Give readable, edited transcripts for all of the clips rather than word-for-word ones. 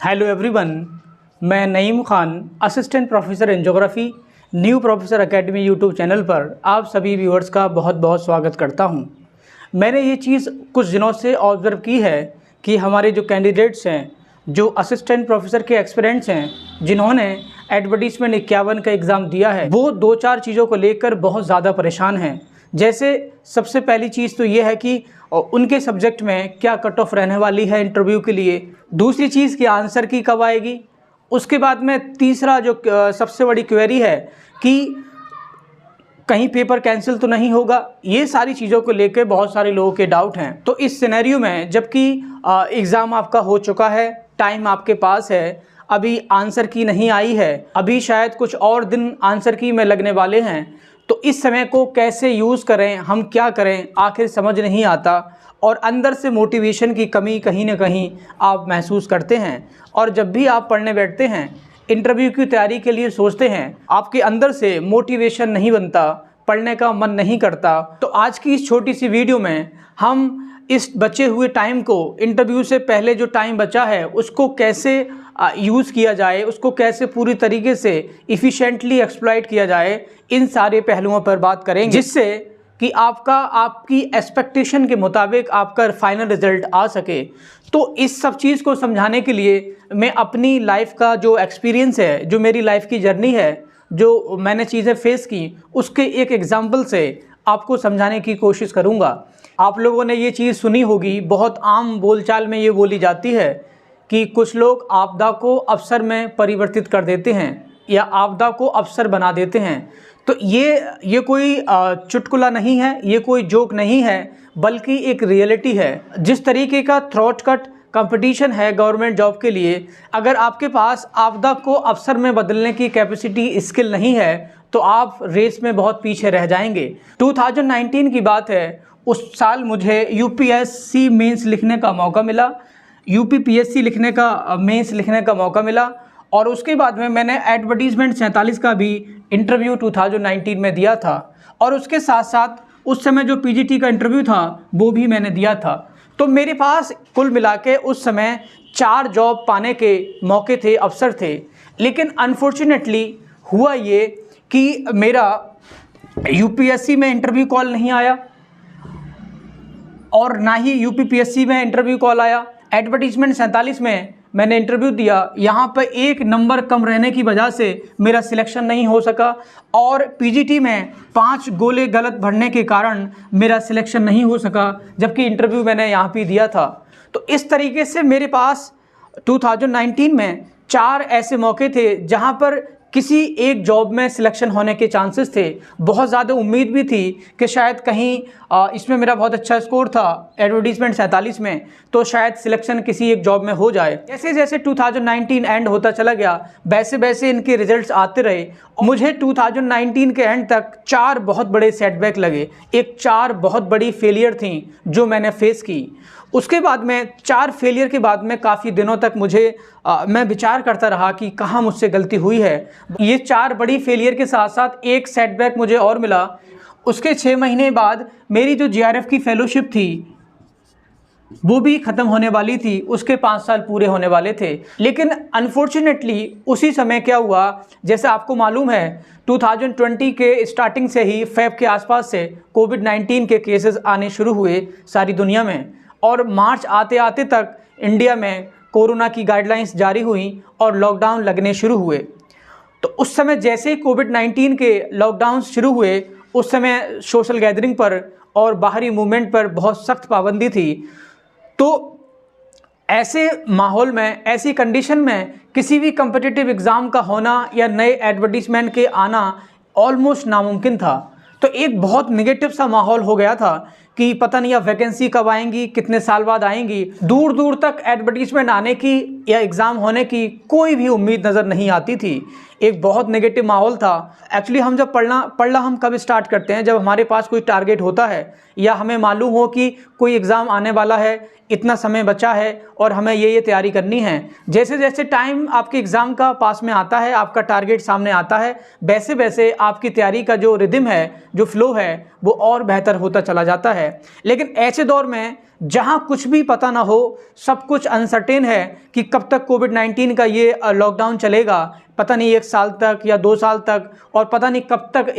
Hello everyone, मैं Naeem Khan, assistant professor in geography, new professor academy YouTube channel पर आप सभी व्यूअर्स का बहुत बहुत स्वागत करता हूं। मैंने ये चीज़ कुछ दिनों से ऑब्ज़र्व की है कि हमारे जो कैंडिडेट्स हैं, जो असिस्टेंट प्रोफेसर के एस्पिरेंट्स हैं, जिन्होंने एडवर्टीजमेंट 51 का एग्ज़ाम दिया है, वो 2-4 चीज़ों को लेकर बहुत ज़्यादा परेशान हैं। जैसे सबसे पहली चीज़ तो ये है कि उनके सब्जेक्ट में क्या कट ऑफ रहने वाली है इंटरव्यू के लिए। दूसरी चीज़ कि आंसर की कब आएगी। उसके बाद में तीसरा जो सबसे बड़ी क्वेरी है कि कहीं पेपर कैंसिल तो नहीं होगा। ये सारी चीज़ों को लेकर बहुत सारे लोगों के डाउट हैं। तो इस सिनेरियो में जबकि एग्ज़ाम आपका हो चुका है, टाइम आपके पास है, अभी आंसर की नहीं आई है, अभी शायद कुछ और दिन आंसर की में लगने वाले हैं, तो इस समय को कैसे यूज़ करें, हम क्या करें, आखिर समझ नहीं आता और अंदर से मोटिवेशन की कमी कहीं ना कहीं आप महसूस करते हैं। और जब भी आप पढ़ने बैठते हैं, इंटरव्यू की तैयारी के लिए सोचते हैं, आपके अंदर से मोटिवेशन नहीं बनता, पढ़ने का मन नहीं करता। तो आज की इस छोटी सी वीडियो में हम इस बचे हुए टाइम को, इंटरव्यू से पहले जो टाइम बचा है, उसको कैसे यूज़ किया जाए, उसको कैसे पूरी तरीके से इफ़िशेंटली एक्सप्लॉइट किया जाए, इन सारे पहलुओं पर बात करेंगे, जिससे कि आपकी एक्सपेक्टेशन के मुताबिक आपका फाइनल रिजल्ट आ सके। तो इस सब चीज़ को समझाने के लिए मैं अपनी लाइफ का जो एक्सपीरियंस है, जो मेरी लाइफ की जर्नी है, जो मैंने चीज़ें फेस की, उसके एक एग्जाम्पल से आपको समझाने की कोशिश करूँगा। आप लोगों ने ये चीज़ सुनी होगी, बहुत आम बोलचाल में ये बोली जाती है कि कुछ लोग आपदा को अवसर में परिवर्तित कर देते हैं या आपदा को अवसर बना देते हैं। तो ये कोई चुटकुला नहीं है, ये कोई जोक नहीं है, बल्कि एक रियलिटी है। जिस तरीके का थ्रोट कट कंपटीशन है गवर्नमेंट जॉब के लिए, अगर आपके पास आपदा को अवसर में बदलने की कैपेसिटी, स्किल नहीं है, तो आप रेस में बहुत पीछे रह जाएंगे। 2019 की बात है, उस साल मुझे यूपीएससी मेंस लिखने का मौका मिला, यूपीपीएससी लिखने का मेंस लिखने का मौका मिला। और उसके बाद में मैंने एडवर्टीजमेंट 47 का भी इंटरव्यू 2019 में दिया था, और उसके साथ साथ उस समय जो पीजीटी का इंटरव्यू था वो भी मैंने दिया था। तो मेरे पास कुल मिला के उस समय 4 जॉब पाने के मौके थे, अवसर थे। लेकिन अनफॉर्चुनेटली हुआ ये कि मेरा यूपीएससी में इंटरव्यू कॉल नहीं आया और ना ही यूपीपीएससी में इंटरव्यू कॉल आया। एडवर्टीजमेंट 47 में मैंने इंटरव्यू दिया, यहाँ पर 1 नंबर कम रहने की वजह से मेरा सिलेक्शन नहीं हो सका, और पीजीटी में 5 गोले गलत भरने के कारण मेरा सिलेक्शन नहीं हो सका, जबकि इंटरव्यू मैंने यहाँ पे दिया था। तो इस तरीके से मेरे पास 2019 में 4 ऐसे मौके थे जहाँ पर किसी एक जॉब में सिलेक्शन होने के चांसेस थे। बहुत ज़्यादा उम्मीद भी थी कि शायद कहीं इसमें मेरा बहुत अच्छा स्कोर था एडवर्टीजमेंट 47 में, तो शायद सिलेक्शन किसी एक जॉब में हो जाए। जैसे जैसे 2019 एंड होता चला गया, वैसे वैसे इनके रिजल्ट्स आते रहे। मुझे 2019 के एंड तक 4 बहुत बड़े सेटबैक लगे, 4 बहुत बड़ी फेलियर थी जो मैंने फेस की। उसके बाद में 4 फेलियर के बाद में काफ़ी दिनों तक मैं विचार करता रहा कि कहाँ मुझसे गलती हुई है। ये 4 बड़ी फेलियर के साथ साथ एक सेटबैक मुझे और मिला। उसके 6 महीने बाद मेरी जो जीआरएफ की फेलोशिप थी वो भी ख़त्म होने वाली थी, उसके 5 साल पूरे होने वाले थे। लेकिन अनफॉर्चुनेटली उसी समय क्या हुआ, जैसे आपको मालूम है 2020 के स्टार्टिंग से ही फेब के आसपास से कोविड-19 के केसेस आने शुरू हुए सारी दुनिया में, और मार्च आते आते तक इंडिया में कोरोना की गाइडलाइंस जारी हुई और लॉकडाउन लगने शुरू हुए। तो उस समय जैसे ही कोविड-19 के लॉकडाउन शुरू हुए, उस समय सोशल गैदरिंग पर और बाहरी मूवमेंट पर बहुत सख्त पाबंदी थी। तो ऐसे माहौल में, ऐसी कंडीशन में किसी भी कम्पिटिटिव एग्ज़ाम का होना या नए एडवर्टीजमेंट के आना ऑलमोस्ट नामुमकिन था। तो एक बहुत नेगेटिव सा माहौल हो गया था कि पता नहीं अब वैकेंसी कब आएंगी, कितने साल बाद आएंगी। दूर दूर तक एडवर्टीजमेंट आने की या एग्ज़ाम होने की कोई भी उम्मीद नज़र नहीं आती थी। एक बहुत नेगेटिव माहौल था। एक्चुअली हम जब पढ़ना हम कब स्टार्ट करते हैं, जब हमारे पास कोई टारगेट होता है या हमें मालूम हो कि कोई एग्ज़ाम आने वाला है, इतना समय बचा है और हमें ये तैयारी करनी है। जैसे जैसे टाइम आपके एग्ज़ाम का पास में आता है, आपका टारगेट सामने आता है, वैसे वैसे आपकी तैयारी का जो रिदम है, जो फ्लो है, वो और बेहतर होता चला जाता है। लेकिन ऐसे दौर में जहां कुछ भी पता ना हो, सब कुछ अनसर्टेन है कि कब तक कोविड-19 का ये लॉकडाउन चलेगा, पता नहीं 1 साल तक या 2 साल तक, और पता नहीं कब तक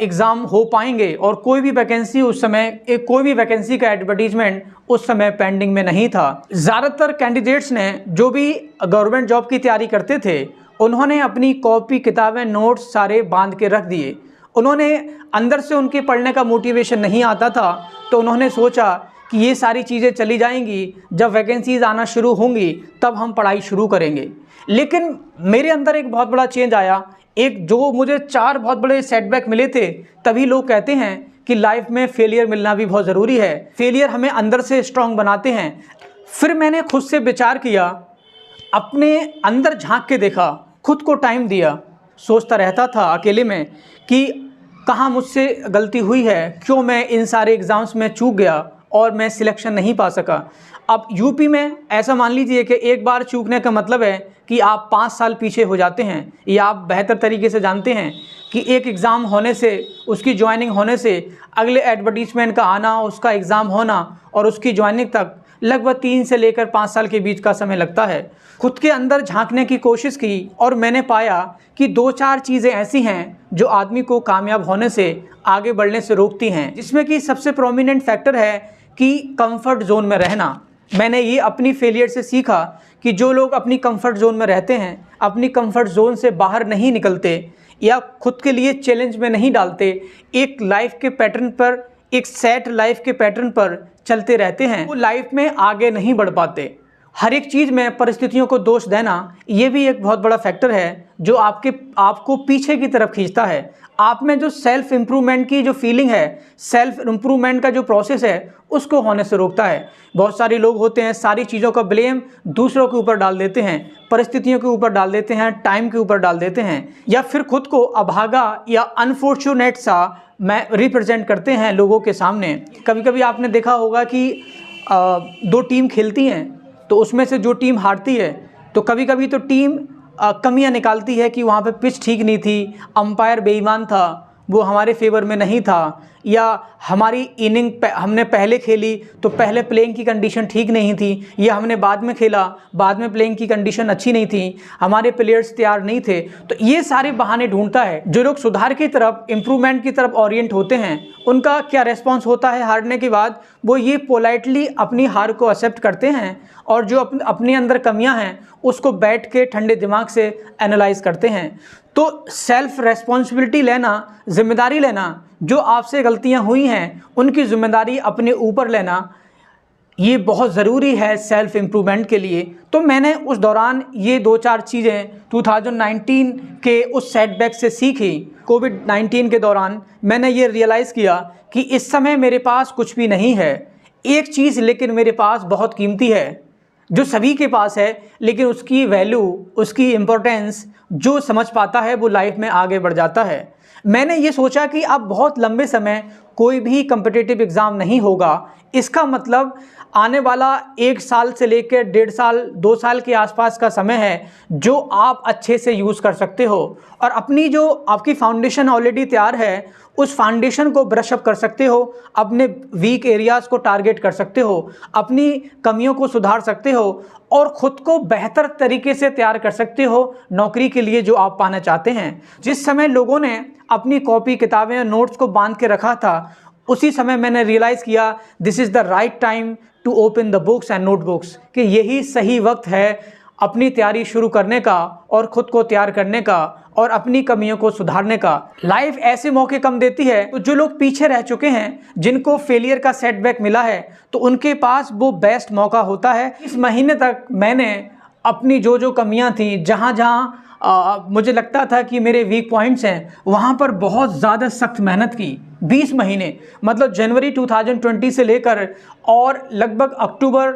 एग्ज़ाम हो पाएंगे, और कोई भी वैकेंसी उस समय कोई भी वैकेंसी का एडवर्टीजमेंट उस समय पेंडिंग में नहीं था। ज़्यादातर कैंडिडेट्स ने जो भी गवर्नमेंट जॉब की तैयारी करते थे, उन्होंने अपनी कॉपी किताबें नोट्स सारे बांध के रख दिए। उन्होंने अंदर से उनके पढ़ने का मोटिवेशन नहीं आता था, तो उन्होंने सोचा कि ये सारी चीज़ें चली जाएंगी, जब वैकेंसीज़ आना शुरू होंगी तब हम पढ़ाई शुरू करेंगे। लेकिन मेरे अंदर एक बहुत बड़ा चेंज आया। एक जो मुझे 4 बहुत बड़े सेटबैक मिले थे, तभी लोग कहते हैं कि लाइफ में फेलियर मिलना भी बहुत ज़रूरी है, फेलियर हमें अंदर से स्ट्रांग बनाते हैं। फिर मैंने खुद से विचार किया, अपने अंदर झांक के देखा, खुद को टाइम दिया। सोचता रहता था अकेले में कि कहाँ मुझसे गलती हुई है, क्यों मैं इन सारे एग्ज़ाम्स में चूक गया और मैं सिलेक्शन नहीं पा सका। अब यूपी में ऐसा मान लीजिए कि एक बार चूकने का मतलब है कि आप 5 साल पीछे हो जाते हैं। ये आप बेहतर तरीके से जानते हैं कि एक एग्ज़ाम होने से, उसकी ज्वाइनिंग होने से, अगले एडवर्टीजमेंट का आना, उसका एग्ज़ाम होना और उसकी ज्वाइनिंग तक लगभग 3 से लेकर 5 साल के बीच का समय लगता है। खुद के अंदर झांकने की कोशिश की और मैंने पाया कि 2-4 चीज़ें ऐसी हैं जो आदमी को कामयाब होने से, आगे बढ़ने से रोकती हैं, जिसमें कि सबसे प्रोमिनेंट फैक्टर है कि कंफर्ट जोन में रहना। मैंने ये अपनी फेलियर से सीखा कि जो लोग अपनी कंफर्ट जोन में रहते हैं, अपनी कंफर्ट जोन से बाहर नहीं निकलते या खुद के लिए चैलेंज में नहीं डालते, एक लाइफ के पैटर्न पर, एक सेट लाइफ के पैटर्न पर चलते रहते हैं, वो लाइफ में आगे नहीं बढ़ पाते। हर एक चीज़ में परिस्थितियों को दोष देना, ये भी एक बहुत बड़ा फैक्टर है जो आपको पीछे की तरफ खींचता है। आप में जो सेल्फ इम्प्रूवमेंट की जो फीलिंग है, सेल्फ इम्प्रूवमेंट का जो प्रोसेस है, उसको होने से रोकता है। बहुत सारे लोग होते हैं, सारी चीज़ों का ब्लेम दूसरों के ऊपर डाल देते हैं, परिस्थितियों के ऊपर डाल देते हैं, टाइम के ऊपर डाल देते हैं, या फिर खुद को अभागा या अनफॉर्चुनेट सा मैं रिप्रेजेंट करते हैं लोगों के सामने। कभी कभी आपने देखा होगा कि 2 टीम खेलती हैं, तो उसमें से जो टीम हारती है, तो कभी कभी तो टीम कमियां निकालती है कि वहाँ पे पिच ठीक नहीं थी, अंपायर बेईमान था, वो हमारे फेवर में नहीं था, या हमारी इनिंग हमने पहले खेली तो पहले प्लेइंग की कंडीशन ठीक नहीं थी, या हमने बाद में खेला, बाद में प्लेइंग की कंडीशन अच्छी नहीं थी, हमारे प्लेयर्स तैयार नहीं थे। तो ये सारे बहाने ढूंढता है। जो लोग सुधार की तरफ, इम्प्रूवमेंट की तरफ ओरिएंट होते हैं, उनका क्या रेस्पॉन्स होता है हारने के बाद? वो ये पोलाइटली अपनी हार को एक्सेप्ट करते हैं और जो अपने अंदर कमियां हैं उसको बैठ के ठंडे दिमाग से एनालाइज करते हैं। तो सेल्फ रेस्पॉन्सिबिलिटी लेना, जिम्मेदारी लेना, जो आपसे गलतियां हुई हैं उनकी जिम्मेदारी अपने ऊपर लेना, ये बहुत ज़रूरी है सेल्फ इम्प्रूवमेंट के लिए। तो मैंने उस दौरान ये 2-4 चीज़ें 2019 के उस सेटबैक से सीखी। कोविड-19 के दौरान मैंने ये रियलाइज़ किया कि इस समय मेरे पास कुछ भी नहीं है, एक चीज़ लेकिन मेरे पास बहुत कीमती है, जो सभी के पास है, लेकिन उसकी वैल्यू, उसकी इम्पोर्टेंस जो समझ पाता है वो लाइफ में आगे बढ़ जाता है। मैंने ये सोचा कि अब बहुत लंबे समय कोई भी कम्पिटिटिव एग्ज़ाम नहीं होगा। इसका मतलब आने वाला 1 साल से लेकर 1.5 साल, 2 साल के आसपास का समय है जो आप अच्छे से यूज़ कर सकते हो और अपनी जो आपकी फाउंडेशन ऑलरेडी तैयार है, उस फाउंडेशन को ब्रश अप कर सकते हो, अपने वीक एरियाज़ को टारगेट कर सकते हो, अपनी कमियों को सुधार सकते हो और ख़ुद को बेहतर तरीके से तैयार कर सकते हो नौकरी के लिए जो आप पाना चाहते हैं। जिस समय लोगों ने अपनी कॉपी, किताबें, नोट्स को बांध के रखा था, उसी समय मैंने रियलाइज़ किया this is the right time to open the books and notebooks, कि यही सही वक्त है अपनी तैयारी शुरू करने का और ख़ुद को तैयार करने का और अपनी कमियों को सुधारने का। लाइफ ऐसे मौके कम देती है, तो जो लोग पीछे रह चुके हैं, जिनको फेलियर का सेटबैक मिला है, तो उनके पास वो बेस्ट मौका होता है। इस महीने तक मैंने अपनी जो कमियां थी, जहाँ मुझे लगता था कि मेरे वीक पॉइंट्स हैं, वहाँ पर बहुत ज़्यादा सख्त मेहनत की। 20 महीने, मतलब जनवरी 2020 से लेकर और लगभग अक्टूबर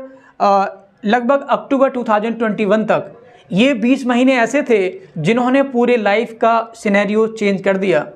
2021 तक ये 20 महीने ऐसे थे जिन्होंने पूरे लाइफ का सिनेरियो चेंज कर दिया।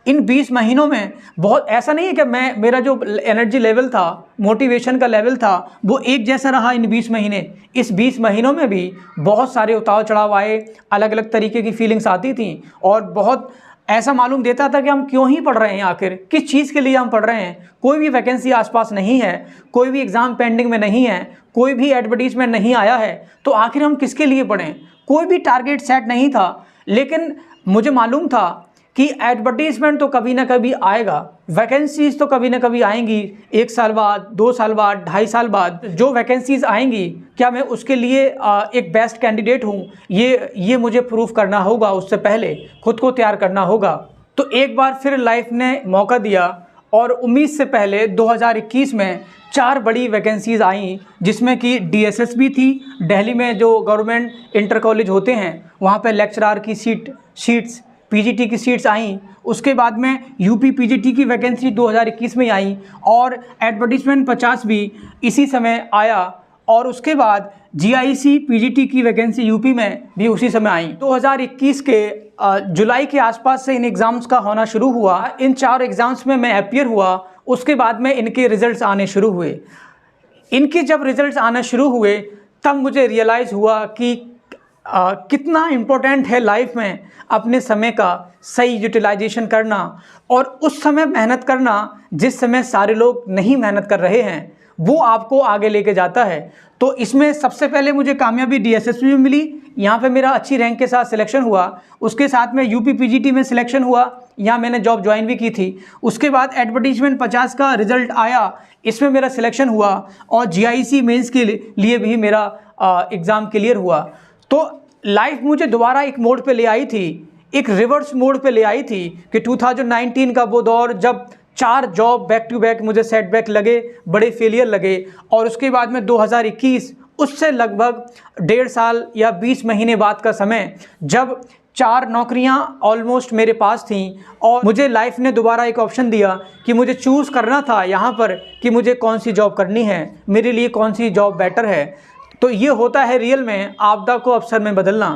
इन 20 महीनों में बहुत ऐसा नहीं है कि मेरा जो एनर्जी लेवल था, मोटिवेशन का लेवल था, वो एक जैसा रहा इन 20 महीने। इस 20 महीनों में भी बहुत सारे उतार चढ़ाव आए, अलग अलग तरीके की फीलिंग्स आती थी और बहुत ऐसा मालूम देता था कि हम क्यों ही पढ़ रहे हैं, आखिर किस चीज़ के लिए हम पढ़ रहे हैं। कोई भी वैकेंसी आसपास नहीं है, कोई भी एग्ज़ाम पेंडिंग में नहीं है, कोई भी एडवर्टीजमेंट नहीं आया है, तो आखिर हम किसके लिए पढ़ें। कोई भी टारगेट सेट नहीं था, लेकिन मुझे मालूम था कि एडवर्टीजमेंट तो कभी ना कभी आएगा, वैकेंसीज़ तो कभी ना कभी आएंगी। 1 साल बाद, 2 साल बाद, 2.5 साल बाद जो वैकेंसीज़ आएंगी, क्या मैं उसके लिए एक बेस्ट कैंडिडेट हूँ, ये मुझे प्रूफ करना होगा। उससे पहले खुद को तैयार करना होगा। तो एक बार फिर लाइफ ने मौका दिया और उम्मीद से पहले 2021 में 4 बड़ी वैकेंसीज़ आई, जिसमें कि DSSB थी, दिल्ली में जो गवर्नमेंट इंटर कॉलेज होते हैं वहाँ पे लेक्चरार की सीट्स, PGT की सीट्स आई। उसके बाद में UP PGT की वैकेंसी 2021 में आई और एडवर्टीजमेंट 50 भी इसी समय आया। और उसके बाद GIC PGT की वैकेंसी UP में भी उसी समय आई। 2021 के जुलाई के आसपास से इन एग्ज़ाम्स का होना शुरू हुआ। इन 4 एग्ज़ाम्स में मैं अपीयर हुआ। उसके बाद में इनके रिज़ल्ट्स आने शुरू हुए। इनके जब रिज़ल्ट्स आना शुरू हुए तब मुझे रियलाइज़ हुआ कि कितना इम्पोर्टेंट है लाइफ में अपने समय का सही यूटिलाइजेशन करना और उस समय मेहनत करना जिस समय सारे लोग नहीं मेहनत कर रहे हैं, वो आपको आगे लेके जाता है। तो इसमें सबसे पहले मुझे कामयाबी DSSB में मिली। यहाँ पे मेरा अच्छी रैंक के साथ सिलेक्शन हुआ। उसके साथ में UP PGT में सिलेक्शन हुआ, यहाँ मैंने जॉब ज्वाइन भी की थी। उसके बाद एडवर्टीजमेंट 50 का रिज़ल्ट आया, इसमें मेरा सिलेक्शन हुआ और GIC मेंस के लिए भी मेरा एग्ज़ाम क्लियर हुआ। तो लाइफ मुझे दोबारा एक मोड पे ले आई थी, एक रिवर्स मोड पे ले आई थी कि 2019 का वो दौर जब 4 जॉब बैक टू बैक मुझे सेटबैक लगे, बड़े फेलियर लगे। और उसके बाद में 2021, उससे लगभग 1.5 साल या 20 महीने बाद का समय, जब 4 नौकरियां ऑलमोस्ट मेरे पास थीं और मुझे लाइफ ने दोबारा एक ऑप्शन दिया कि मुझे चूज़ करना था यहाँ पर कि मुझे कौन सी जॉब करनी है, मेरे लिए कौन सी जॉब बेटर है। तो ये होता है रियल में आपदा को अवसर में बदलना।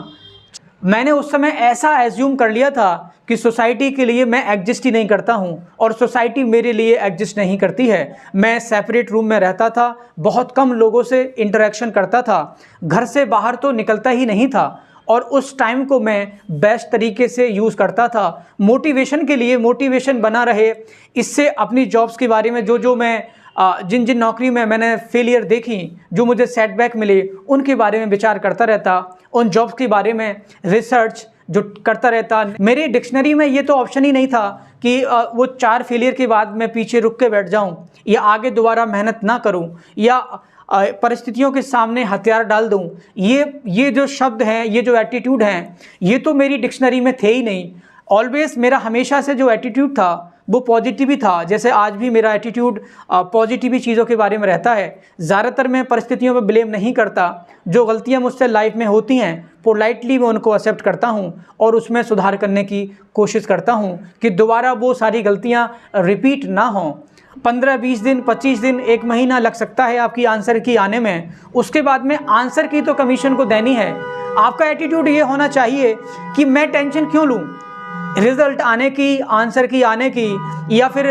मैंने उस समय ऐसा एज्यूम कर लिया था कि सोसाइटी के लिए मैं एग्जिस्ट ही नहीं करता हूँ और सोसाइटी मेरे लिए एग्जिस्ट नहीं करती है। मैं सेपरेट रूम में रहता था, बहुत कम लोगों से इंटरेक्शन करता था, घर से बाहर तो निकलता ही नहीं था और उस टाइम को मैं बेस्ट तरीके से यूज़ करता था मोटिवेशन के लिए। मोटिवेशन बना रहे, इससे अपनी जॉब्स के बारे में जो मैं जिन जिन नौकरी में मैंने फेलियर देखी, जो मुझे सेटबैक मिले, उनके बारे में विचार करता रहता, उन जॉब्स के बारे में रिसर्च जो करता रहता। मेरी डिक्शनरी में ये तो ऑप्शन ही नहीं था कि वो 4 फेलियर के बाद मैं पीछे रुक के बैठ जाऊं या आगे दोबारा मेहनत ना करूं या परिस्थितियों के सामने हथियार डाल दूं। ये जो शब्द हैं, ये जो एटीट्यूड हैं, ये तो मेरी डिक्शनरी में थे ही नहीं। ऑलवेज मेरा हमेशा से जो एटीट्यूड था वो पॉजिटिव ही था। जैसे आज भी मेरा एटीट्यूड पॉजिटिव ही चीज़ों के बारे में रहता है। ज़्यादातर मैं परिस्थितियों पर ब्लेम नहीं करता। जो गलतियां मुझसे लाइफ में होती हैं पोलाइटली मैं उनको एक्सेप्ट करता हूं और उसमें सुधार करने की कोशिश करता हूं कि दोबारा वो सारी गलतियां रिपीट ना हों। 15-20 दिन, 25 दिन, 1 महीना लग सकता है आपकी आंसर की आने में। उसके बाद में आंसर की तो कमीशन को देनी है। आपका एटीट्यूड ये होना चाहिए कि मैं टेंशन क्यों लूँ रिजल्ट आने की, आंसर की आने की, या फिर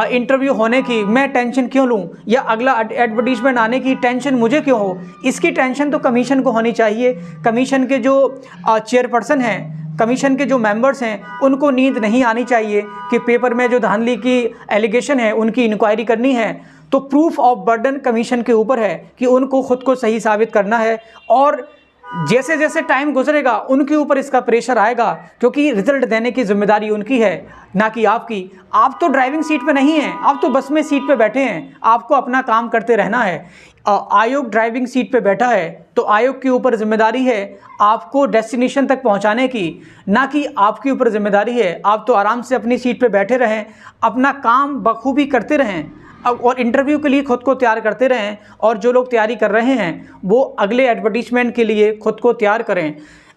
इंटरव्यू होने की मैं टेंशन क्यों लूँ, या अगला एडवर्टीजमेंट आने की टेंशन मुझे क्यों हो। इसकी टेंशन तो कमीशन को होनी चाहिए। कमीशन के जो चेयरपर्सन हैं, कमीशन के जो मेंबर्स हैं, उनको नींद नहीं आनी चाहिए कि पेपर में जो धांधली की एलिगेशन है उनकी इंक्वायरी करनी है। तो प्रूफ ऑफ बर्डन कमीशन के ऊपर है कि उनको खुद को सही साबित करना है और जैसे जैसे टाइम गुजरेगा उनके ऊपर इसका प्रेशर आएगा, क्योंकि रिजल्ट देने की जिम्मेदारी उनकी है ना कि आपकी। आप तो ड्राइविंग सीट पे नहीं हैं, आप तो बस में सीट पे बैठे हैं, आपको अपना काम करते रहना है। आयोग ड्राइविंग सीट पे बैठा है तो आयोग के ऊपर जिम्मेदारी है आपको डेस्टिनेशन तक पहुंचाने की, ना कि आपके ऊपर जिम्मेदारी है। आप तो आराम से अपनी सीट पे बैठे रहें, अपना काम बखूबी करते रहें और इंटरव्यू के लिए खुद को तैयार करते रहें। और जो लोग तैयारी कर रहे हैं वो अगले एडवर्टीजमेंट के लिए खुद को तैयार करें।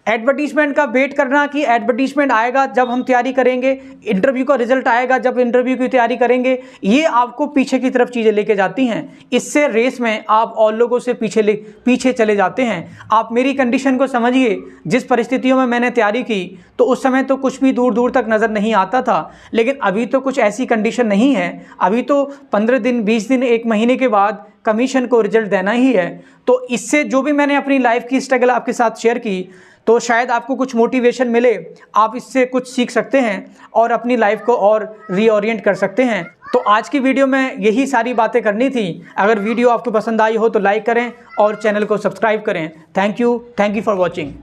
एडवर्टीजमेंट का वेट करना कि एडवर्टीजमेंट आएगा जब हम तैयारी करेंगे, इंटरव्यू का रिजल्ट आएगा जब इंटरव्यू की तैयारी करेंगे, ये आपको पीछे की तरफ चीज़ें लेके जाती हैं। इससे रेस में आप और लोगों से पीछे चले जाते हैं। आप मेरी कंडीशन को समझिए, जिस परिस्थितियों में मैंने तैयारी की तो उस समय तो कुछ भी दूर दूर तक नज़र नहीं आता था, लेकिन अभी तो कुछ ऐसी कंडीशन नहीं है। अभी तो 15 दिन, 20 दिन, 1 महीने के बाद कमीशन को रिजल्ट देना ही है। तो इससे जो भी मैंने अपनी लाइफ की स्ट्रगल आपके साथ शेयर की, तो शायद आपको कुछ मोटिवेशन मिले, आप इससे कुछ सीख सकते हैं और अपनी लाइफ को और रीओरिएंट कर सकते हैं। तो आज की वीडियो में यही सारी बातें करनी थी। अगर वीडियो आपको पसंद आई हो तो लाइक करें और चैनल को सब्सक्राइब करें। Thank you for watching.